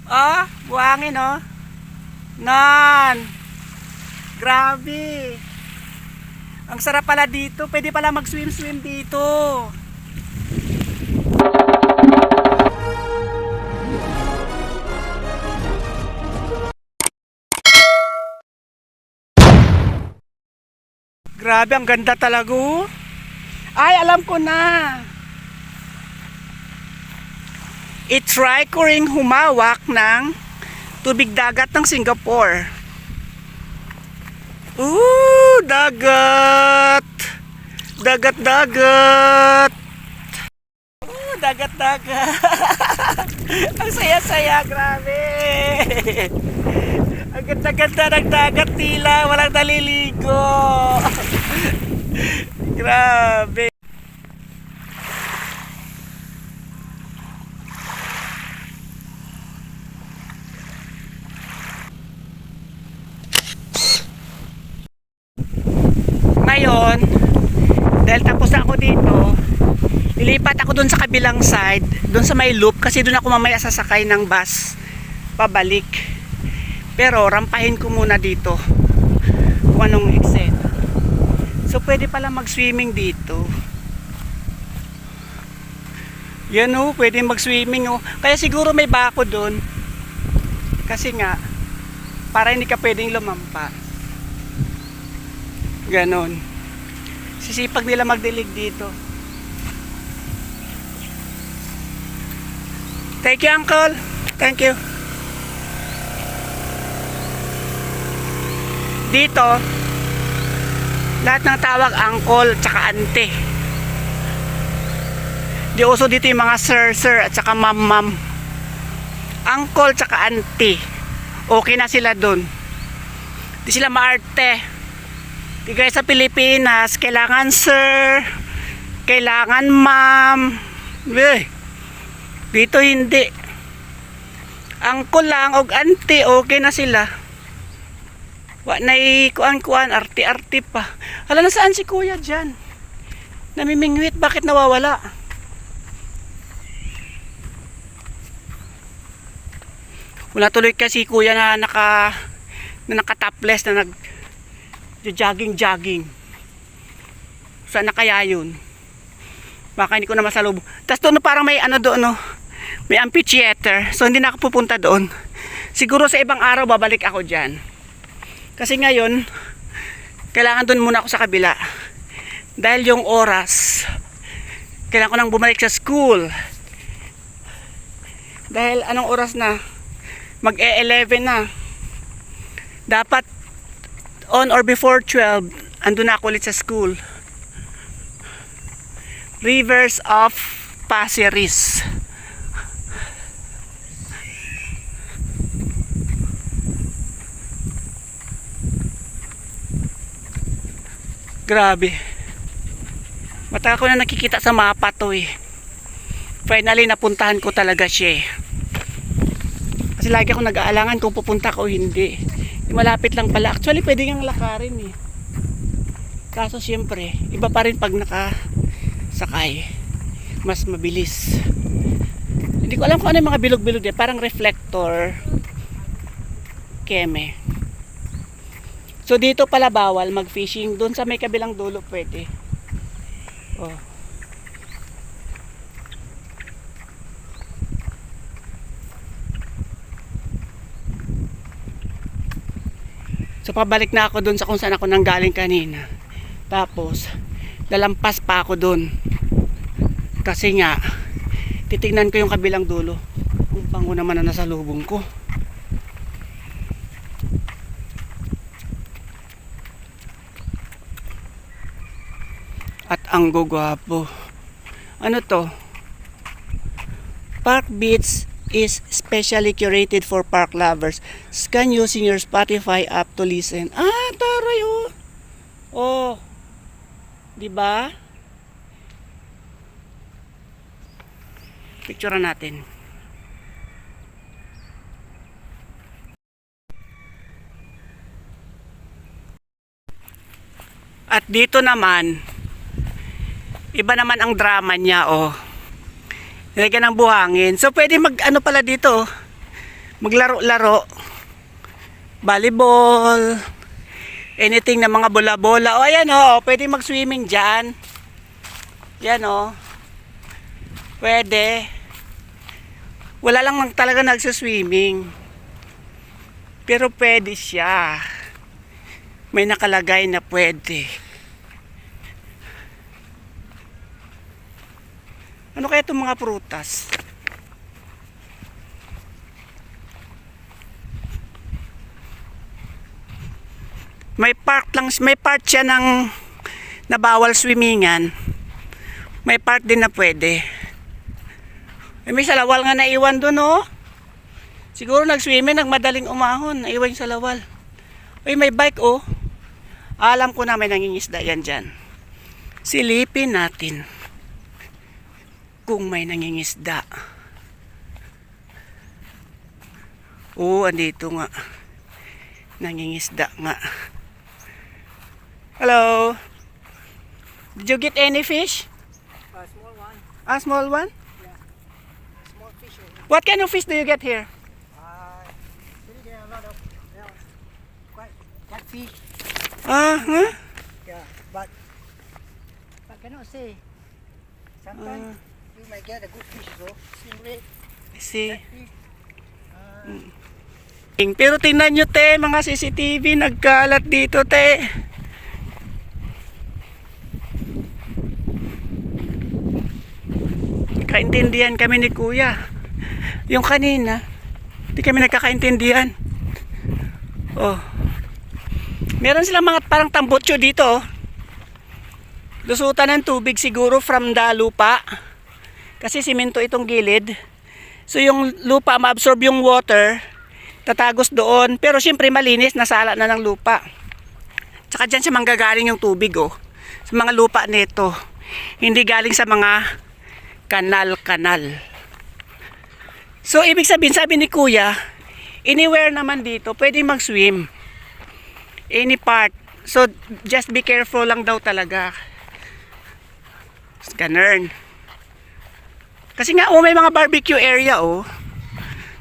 Oh, buhangin oh. Nan. Grabe. Ang sarap pala dito. Pwede pala mag-swim-swim dito. Grabe, ang ganda talaga oh. Ay, alam ko na. I-try ko ring humawak ng tubig dagat ng Singapore. Dagat! Dagat-dagat! Dagat-dagat! Ang saya-saya, grabe! Ang ganda-ganda ng dagat nila, walang naliligo! Grabe! Ngayon, dahil tapos na ako dito, lilipat ako dun sa kabilang side, dun sa may loop, kasi dun ako mamaya sasakay ng bus pabalik. Pero rampahin ko muna dito kung anong exit. So pwede pala mag-swimming dito. Yan o, pwede mag-swimming o. Kaya siguro may bako dun, kasi nga para hindi ka pwedeng lumampa. Ganon. Sisipag nila magdilig dito. Thank you, Uncle. Thank you. Dito, lahat ng tawag Uncle tsaka Ante. Di uso dito yung mga sir at tsaka ma'am. Uncle tsaka Ante. Okay na sila dun. Di sila maarte. Di guys, sa Pilipinas, kailangan sir, kailangan ma'am. Dito hindi. Uncle lang og auntie, okay na sila. Wa nay kuan-kuan, arti-arti pa. Hala, nasaan si kuya dyan? Namimingwit, bakit nawawala? Wala tuloy kasi kuya na naka-topless na jogging. Saan na kaya yun? Baka hindi ko na masalubong. Tapos doon parang may ano doon, no? May amphitheater. So hindi na ako pupunta doon. Siguro sa ibang araw babalik ako dyan. Kasi ngayon, kailangan doon muna ako sa kabila. Dahil yung oras, kailangan ko nang bumalik sa school. Dahil anong oras na? Mag-11 na. Dapat on or before 12, andun na ako ulit sa school. Rivers of Pasir Ris. Grabe. Matagal ko na nakikita sa mapa to eh. Finally napuntahan ko talaga siya eh. Kasi lagi ako nag-aalangan kung pupunta ko o hindi. Malapit lang pala. Actually pwede kang lakarin eh. Kaso siyempre iba pa rin pag nakasakay. Mas mabilis. Hindi ko alam kung ano yung mga bilog-bilog eh. Parang reflector keme. So dito pala bawal mag-fishing. Doon sa may kabilang dulo pwede. Oh. So pabalik na ako doon sa kung saan ako nanggaling kanina. Tapos lalampas pa ako doon. Kasi nga titignan ko yung kabilang dulo. Ang bango naman na nasa lubong ko. At ang gugwapo. Ano to? Park Beach is specially curated for park lovers. Scan using your Spotify app to listen. Ah, taray oh. Oh. 'Di ba? Picturean natin. At dito naman, iba naman ang drama niya, oh. Nilagyan ng buhangin. So pwede mag ano pala dito, Maglaro-laro. Volleyball. Anything na mga bola-bola. O ayan o, pwede mag-swimming dyan. Yan o. Pwede. Wala lang talaga nagsaswimming. Pero pwede siya. May nakalagay na pwede. Ano kaya itong mga prutas? May part siya ng na bawal swimmingan. May part din na pwede. May salawal nga naiwan doon, oh. Siguro nag-swimming, nagmadaling umahon, naiwan yung salawal. Uy, may bike, oh. Alam ko na may nangingisda yan dyan. Silipin natin kung may nangingisda. Oo, andito nga. Nangingisda nga. Hello. Did you get any fish? Small one. A small one? Yeah. Small fish. What kind of fish do you get here? Really there are a lot of quite catfish. Huh? Yeah, but I cannot say. Sometimes you might get a good fish though. Stingray, I see. catfish. Pero tingnan nyo, te, mga CCTV nagkalat dito, te. Kaintindihan kami ni Kuya. Yung kanina, di kami nagkakaintindihan. Oh. Meron silang mga parang tambutso dito, oh. Lusutan ng tubig siguro from the lupa. Kasi simento itong gilid. So yung lupa ma-absorb yung water, tatagos doon. Pero syempre malinis, nasala na ng lupa. Tsaka dyan siya manggagaling yung tubig, oh. Sa mga lupa nito. Hindi galing sa mga kanal-kanal. So ibig sabihin, sabi ni Kuya, anywhere naman dito, pwede mag-swim. Any part. So just be careful lang daw talaga. Ganun. Kasi nga, oh, may mga barbecue area, oh.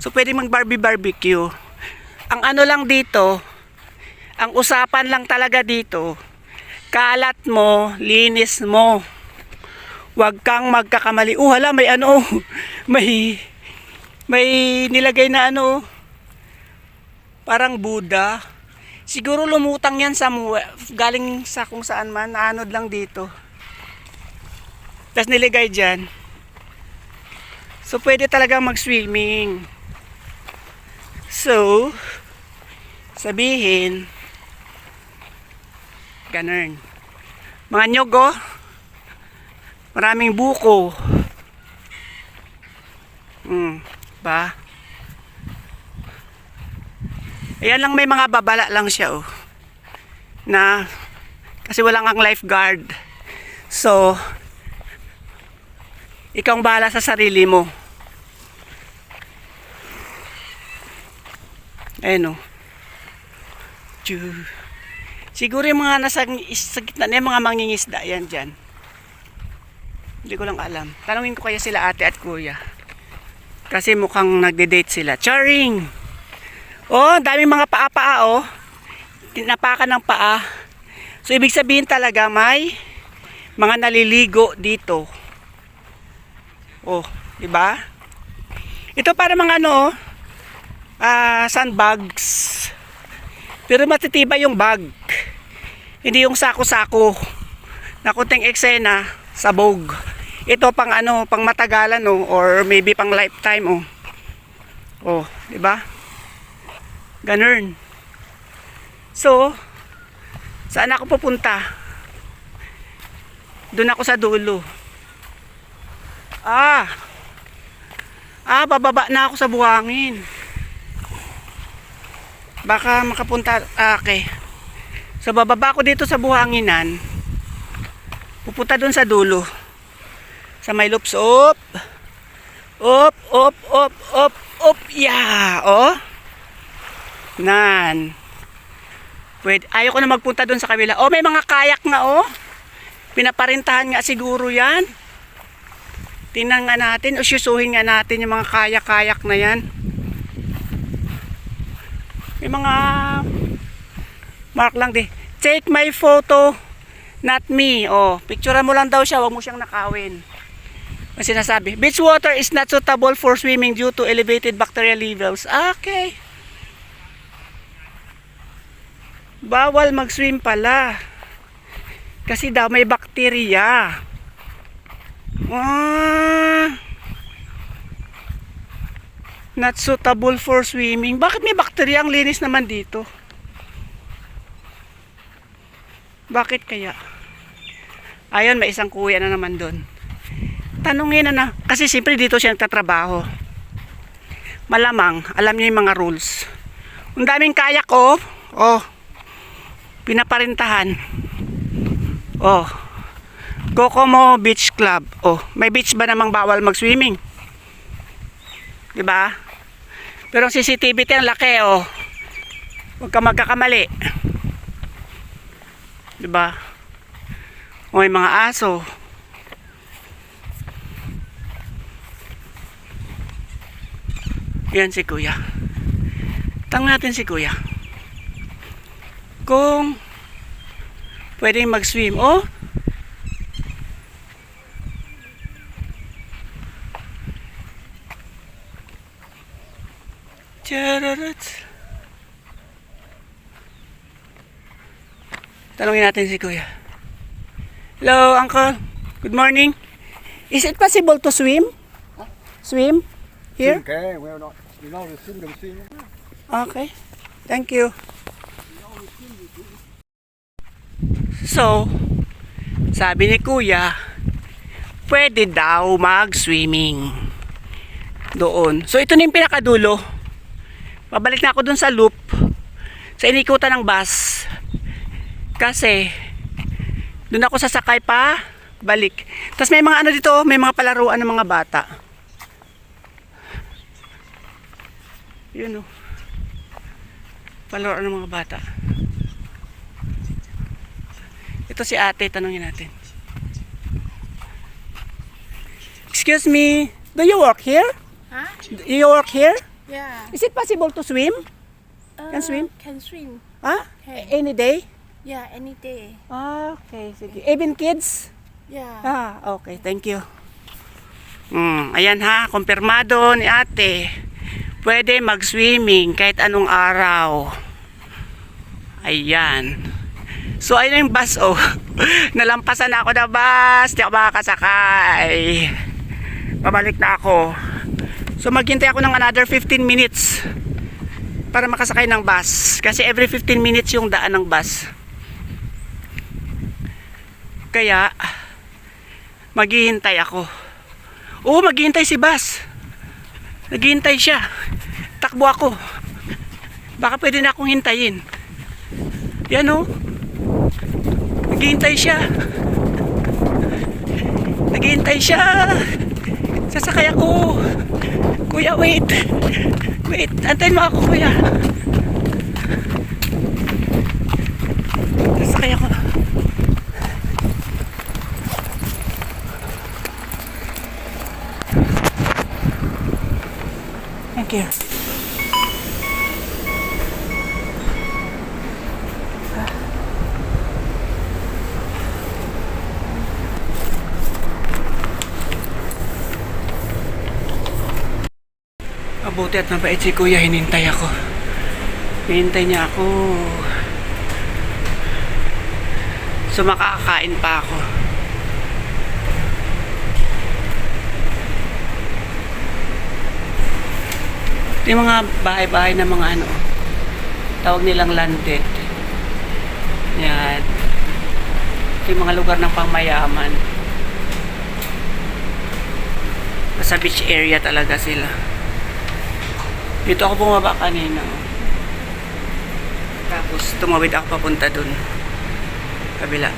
So pwede mag-barbecue. Ang ano lang dito, ang usapan lang talaga dito, kalat mo, linis mo. Huwag kang magkakamali. Hala, may ano, may nilagay na ano, parang Buddha. Siguro lumutang yan sa galing sa kung saan man, naanod lang dito. Tapos niligay dyan. So pwede talaga mag-swimming. So, sabihin, ganun. Mga nyogo, maraming buko. Ba? Ayan lang, may mga babala lang siya, oh. Na, kasi walang ang lifeguard. So, ikaw ang bahala sa sarili mo. Ayan, oh. Siguro yung mga nasa sa gitna na yung mga mangingisda yan dyan. Hindi ko lang alam. Tanungin ko kaya sila ate at kuya. Kasi mukhang nagde-date sila. Charing! Oh, daming mga paa-paa, oh. Tinapakan ng paa. So, ibig sabihin talaga may mga naliligo dito. Oh, di ba? Ito para mga ano, sandbags. Pero matitibay yung bag. Hindi yung sako-sako na kunting eksena, sabog. Ito pang ano, pang matagalan, oh, or maybe pang lifetime, oh. Oh, di ba? Ganun. So, saan ako pupunta? Doon ako sa dulo. Bababa na ako sa buhangin. Baka makapunta, okay. So, bababa ako dito sa buhanginan. Pupunta doon sa dulo. Sa may loops, up. Yeah, oh. Nan. Pwede, ayaw ko na magpunta doon sa kabila. Oh, may mga kayak nga, oh. Pinaparintahan nga siguro yan. Tingnan nga natin, usyusuhin nga natin yung mga kayak-kayak na yan. May mga mark lang di. Take my photo, not me. Oh, picturean mo lang daw siya, wag mo siyang nakawin. May sinasabi, beach water is not suitable for swimming due to elevated bacterial levels. Okay. Bawal mag-swim pala. Kasi daw may bakterya. Not suitable for swimming. Bakit may bakterya? Ang linis naman dito. Bakit kaya? Ayun, may isang kuya na naman doon. Tanungin na. Kasi siyempre dito siya nagtatrabaho. Malamang, alam niya yung mga rules. Ang daming kayak, oh. Oh. Pinaparintahan. Oh. Kokomo Beach Club. Oh, may beach ba namang bawal mag-swimming? 'Di ba? Pero ang CCTV ang laki, oh. Huwag ka magkakamali. 'Di ba? O may mga aso. Yan si Kuya. Tanong natin si Kuya. Kung pwedeng mag-swim, oh. Chararat. Tanungin natin si Kuya. Hello, Uncle. Good morning. Is it possible to swim? Huh? Swim? Here? Okay, we're not. You know the swim, swim. Okay. Thank you. So, sabi ni Kuya, pwede daw mag-swimming doon. So, ito na yung pinakadulo. Pabalik na ako dun sa loop, sa inikutan ng bus. Kasi, dun ako sasakay pa, balik. Tapos may mga ano dito, may mga palaruan ng mga bata. Yun o. Palaruan ng mga bata. Ito si ate, tanungin natin. Excuse me, do you work here? Huh? Do you work here? Yeah. Is it possible to swim? Can swim? Can swim. Ah? Can. Any day? Yeah, any day. Ah, okay, sige. Even kids? Yeah. Ah, okay, thank you. Ayan ha, kumpirmado ni ate. Pwede mag-swimming kahit anong araw. Ayan. So, ayun yung bus, oh. Nalampasan na ako na bus. Di ako makakasakay. Pabalik na ako. So, maghintay ako ng another 15 minutes para makasakay ng bus. Kasi every 15 minutes yung daan ng bus. Kaya, maghihintay ako. Oo, maghihintay si bus. Naghihintay siya. Takbo ako. Baka pwede na akong hintayin. Yan o. Naghihintay siya. Naghihintay siya. Sasakay ako. Kuya, wait. Wait, antayin mo ako, kuya. Sasakay ako. Thank you. Mabuti at mabait si kuya, hinintay ako. Hinintay niya ako. So makakakain pa ako. Ito yung mga bahay-bahay na mga ano, tawag nilang landed. Yan. Ito yung mga lugar ng pangmayaman. Sa beach area talaga sila. Dito ako bumaba kanina. Tapos tumawid ako papunta dun. Kabila.